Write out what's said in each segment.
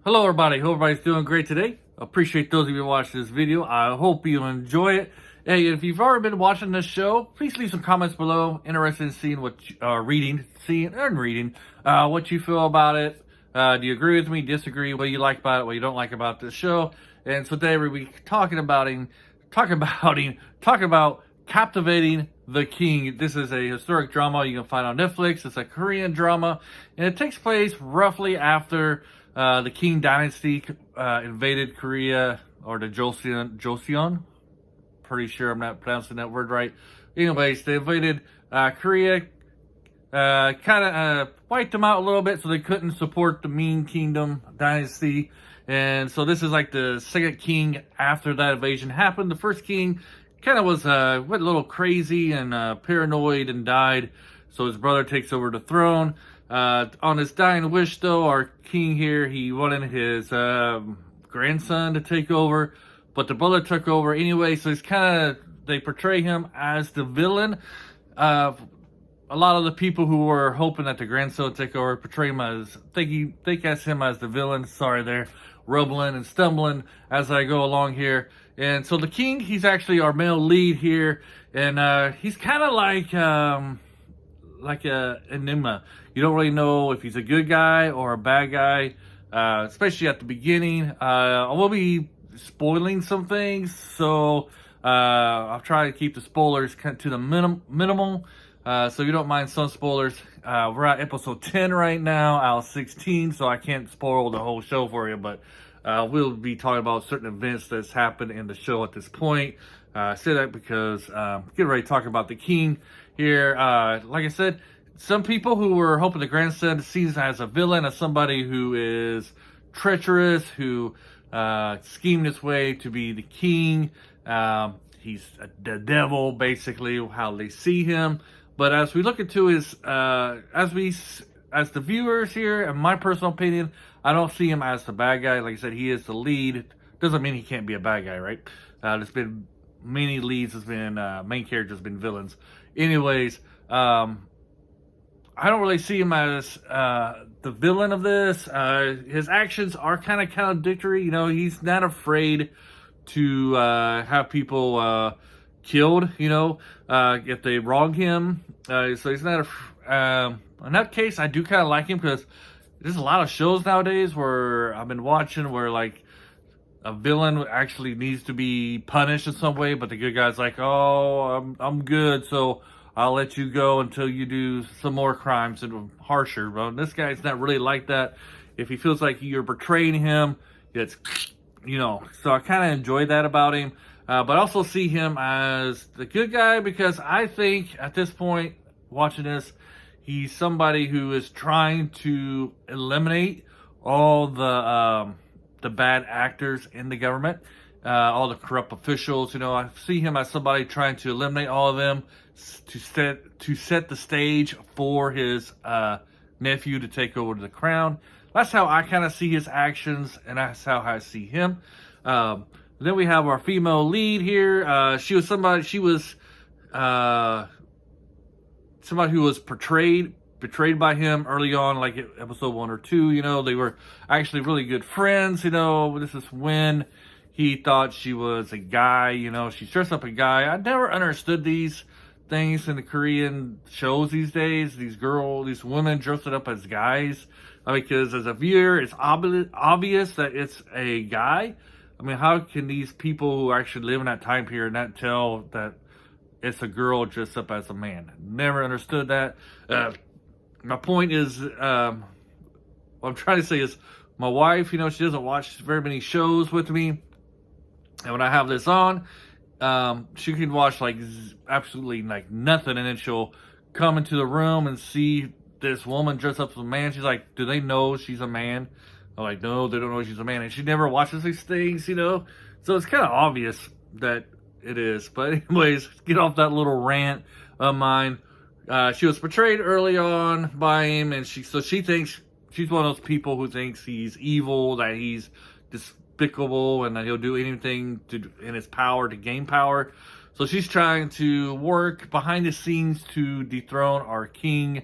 Hello everybody, hope everybody's doing great today. Appreciate those of you watching this video. I hope you enjoy it. Hey, if you've already been watching this show, please leave some comments below. Interested in seeing what reading what you feel about it. Do you agree with me, disagree, what you like about it, what you don't like about this show? And so today we'll be talking about Captivating the King. This is a historic drama you can find on Netflix. It's a Korean drama, and it takes place roughly after the Qing Dynasty invaded Korea, or the Joseon. Pretty sure I'm not pronouncing that word right. Anyways, they invaded Korea, kind of wiped them out a little bit so they couldn't support the Ming Kingdom Dynasty. And so this is like the second king after that invasion happened. The first king kind of went a little crazy and paranoid and died. So his brother takes over the throne. On his dying wish, though, our king here, he wanted his grandson to take over, but the brother took over anyway. So it's they portray him as the villain. A lot of the people who were hoping that the grandson would take over portray him as think as him as the villain. Sorry, they're rumbling and stumbling as I go along here. And so the king, he's actually our male lead here, and he's kind of like a enigma. You don't really know if he's a good guy or a bad guy, especially at the beginning. I will be spoiling some things, so I'll try to keep the spoilers to the minimal. So you don't mind some spoilers. We're at episode 10 right now, out of 16, so I can't spoil the whole show for you, but we'll be talking about certain events that's happened in the show at this point. I say that because getting ready to talk about the king here. Like I said, some people who were hoping the grandson sees as a villain, as somebody who is treacherous, who schemed his way to be the king. He's the devil, basically, how they see him. But as we look into his, as the viewers here, in my personal opinion, I don't see him as the bad guy. Like I said, he is the lead. Doesn't mean he can't be a bad guy, right? There's been many leads, has been main characters, been villains. Anyways, I don't really see him as the villain of this. His actions are kind of contradictory. You know, he's not afraid to have people killed, you know, if they wrong him. So he's not in that case, I do kind of like him, because there's a lot of shows nowadays where I've been watching where, like, a villain actually needs to be punished in some way, but the good guy's like, oh, I'm good, so I'll let you go until you do some more crimes and harsher. But this guy's not really like that. If he feels like you're betraying him, it's, you know. So I kind of enjoy that about him. But I also see him as the good guy, because I think at this point, watching this, he's somebody who is trying to eliminate all the bad actors in the government, all the corrupt officials. You know, I see him as somebody trying to eliminate all of them to set the stage for his nephew to take over the crown. That's how I kind of see his actions, and that's how I see him. Then we have our female lead here. She was somebody who was betrayed by him early on, like episode 1 or 2. You know, they were actually really good friends. You know, this is when he thought she was a guy. You know, she's dressed up a guy. I never understood these things in the Korean shows these days. These women dressed up as guys, because as a viewer, it's obvious that it's a guy. I mean, how can these people who actually live in that time period not tell that it's a girl dressed up as a man? Never understood that. My point is, what I'm trying to say is, my wife, you know, she doesn't watch very many shows with me. And when I have this on, she can watch like absolutely like nothing. And then she'll come into the room and see this woman dressed up as a man. She's like, do they know she's a man? I'm like, no, they don't know she's a man. And she never watches these things, you know. So it's kind of obvious that it is. But anyways, get off that little rant of mine. She was portrayed early on by him, and she thinks she's one of those people who thinks he's evil, that he's despicable, and that he'll do anything in his power to gain power. So she's trying to work behind the scenes to dethrone our king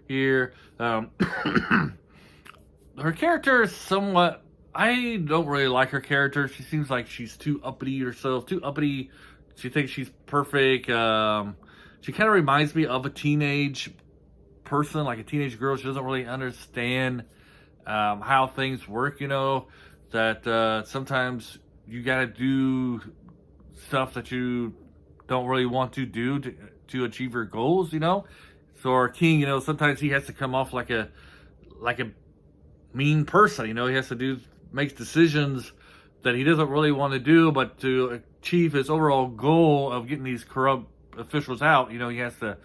here. Her character is somewhat I don't really like her character. She seems like she's too uppity herself, too uppity. She thinks she's perfect. She kind of reminds me of a teenage person, like a teenage girl. She doesn't really understand how things work, that sometimes you got to do stuff that you don't really want to do to achieve your goals. So our king, sometimes he has to come off like a mean person. He has to makes decisions that he doesn't really want to do, but to achieve his overall goal of getting these corrupt officials out, he has to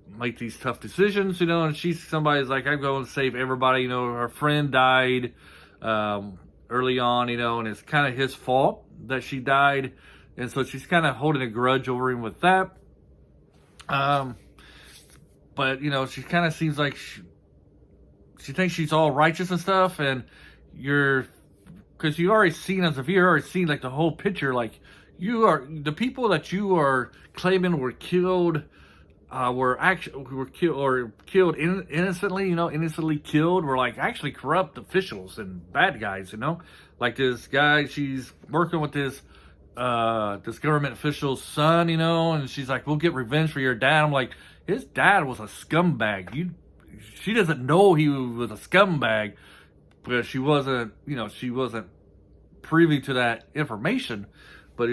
make these tough decisions, and she's somebody's like, I'm going to save everybody. Her friend died early on, and it's kind of his fault that she died, and so she's kind of holding a grudge over him with that. But she kind of seems like she thinks she's all righteous and stuff, and because you've already seen, as a viewer, already seen like the whole picture, like the people that you are claiming were killed, were killed innocently, innocently killed, were like actually corrupt officials and bad guys, like this guy, she's working with this government official's son, and she's like, we'll get revenge for your dad. I'm like, his dad was a scumbag. She doesn't know he was a scumbag, but she wasn't privy to that information. But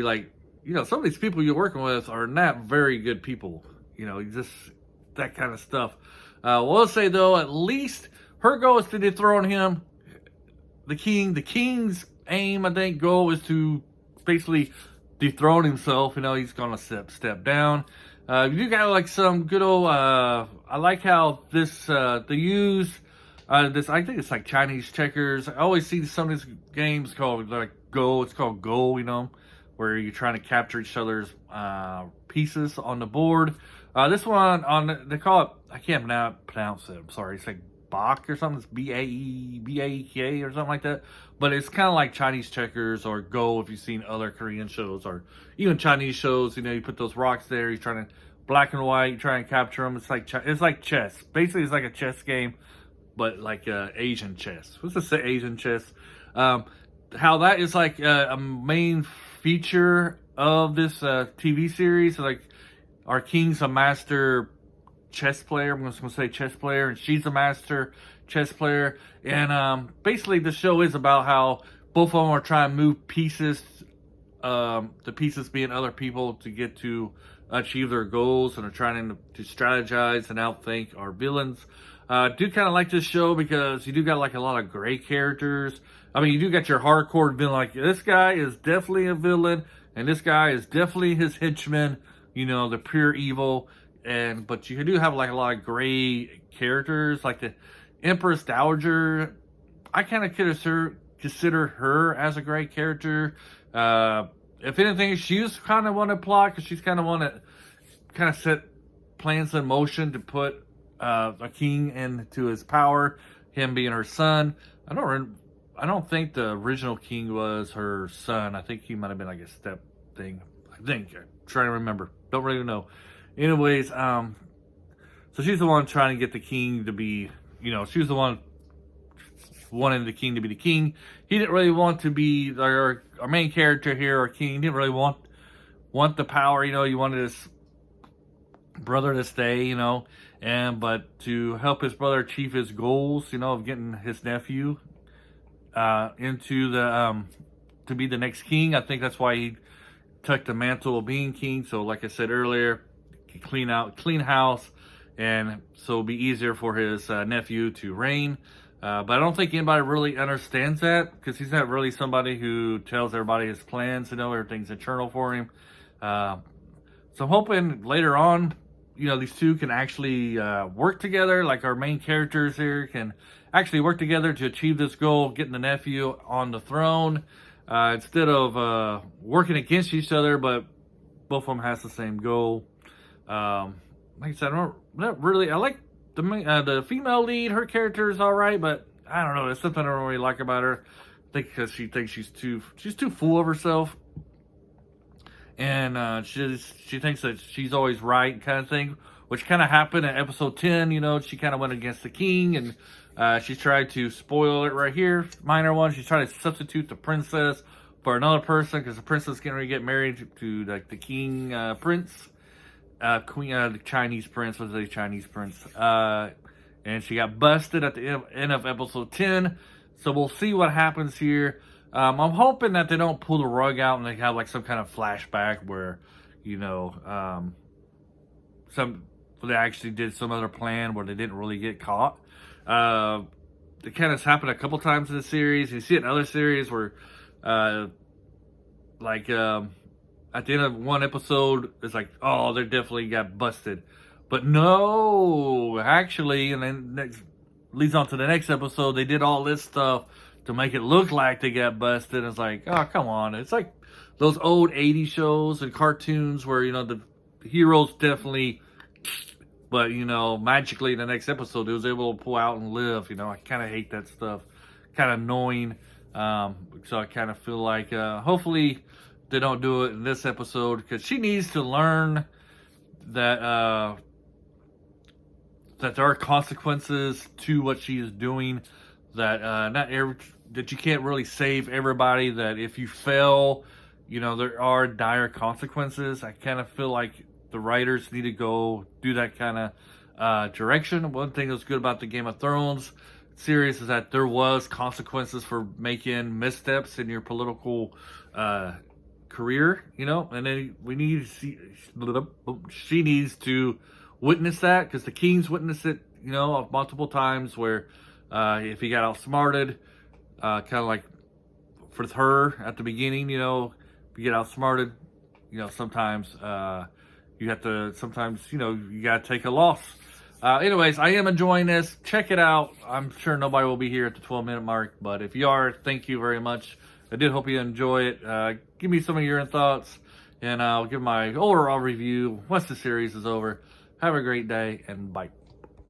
some of these people you're working with are not very good people. Just that kind of stuff. We'll say though, at least her goal is to dethrone him, the king. The king's aim, I think, goal is to basically dethrone himself. He's gonna step down. You got like some good old. I like how this they use this. I think it's like Chinese checkers. I always see some of these games called like Go. It's called Go. Where you're trying to capture each other's pieces on the board. This one they call it. I can't pronounce it. I'm sorry. It's like Bach or something. It's B-A-E-K or something like that. But it's kind of like Chinese checkers or Go if you've seen other Korean shows or even Chinese shows. You put those rocks there. You're trying to black and white. You try and capture them. It's like chess. Basically, it's like a chess game, but like Asian chess. What's this Asian chess? How that is like a main feature of this TV series. Like our king's a master chess player. I'm just going to say chess player, and she's a master chess player. And basically, the show is about how both of them are trying to move pieces, the pieces being other people, to get to achieve their goals, and are trying to strategize and outthink our villains. I do kind of like this show because you do got like a lot of gray characters. I mean, you do got your hardcore villain, like this guy is definitely a villain, and this guy is definitely his henchman, the pure evil. But you do have like a lot of gray characters, like the Empress Dowager. I kind of consider her as a gray character. If anything, she's kind of one to plot, because she's kind of one that kind of set plans in motion to put a king into his power. Him being her son. I don't think the original king was her son. I think he might have been like a step thing. I'm trying to remember. Don't really know. Anyways, so she's the one trying to get the king to be, she was the one wanting the king to be the king. He didn't really want to be our main character here, our king. He didn't really want the power. He wanted his brother to stay, but to help his brother achieve his goals, of getting his nephew into to be the next king. I think that's why he took the mantle of being king. So like I said earlier, clean house, and so it'll be easier for his nephew to reign. But I don't think anybody really understands that, because he's not really somebody who tells everybody his plans. Everything's internal for him. So I'm hoping later on, these two can actually work together. Like our main characters here can actually work together to achieve this goal, getting the nephew on the throne, instead of working against each other. But both of them has the same goal. Like I said, I like the female lead. Her character is all right, but I don't know. There's something I don't really like about her. I think because she thinks she's too full of herself, and she thinks that she's always right, kind of thing. Which kind of happened in episode 10. She kind of went against the king, and She tried to spoil it right here. Minor one. She's trying to substitute the princess for another person because the princess getting ready to get married to like the king prince, queen, the Chinese prince. Was a Chinese prince? And she got busted at the end of episode 10. So we'll see what happens here. I'm hoping that they don't pull the rug out and they have like some kind of flashback where, you know, they actually did some other plan where they didn't really get caught. It kind of happened a couple times in the series. You see it in other series where, at the end of one episode, it's like, oh, they definitely got busted. But no, actually, and then next leads on to the next episode, they did all this stuff to make it look like they got busted. It's like, oh, come on. It's like those old 80s shows and cartoons where, you know, the heroes definitely, but, you know, magically in the next episode, they was able to pull out and live. You know, I kind of hate that stuff. Kind of annoying. So I kind of feel like, hopefully they don't do it in this episode because she needs to learn that, that there are consequences to what she is doing, that that you can't really save everybody, that if you fail, you know, there are dire consequences. I kind of feel like the writers need to go do that kind of direction. One thing that's good about the Game of Thrones series is that there was consequences for making missteps in your political career, you know, and then we need to see, she needs to witness that because the Kings witnessed it, you know, multiple times where if he got outsmarted, kind of like for her at the beginning, you know, if you get outsmarted, you know, sometimes you have to, sometimes, you know, you got to take a loss. Anyways, I am enjoying this. Check it out. I'm sure nobody will be here at the 12-minute mark, but if you are, thank you very much. I did hope you enjoy it. Give me some of your thoughts, and I'll give my overall review once the series is over. Have a great day, and bye.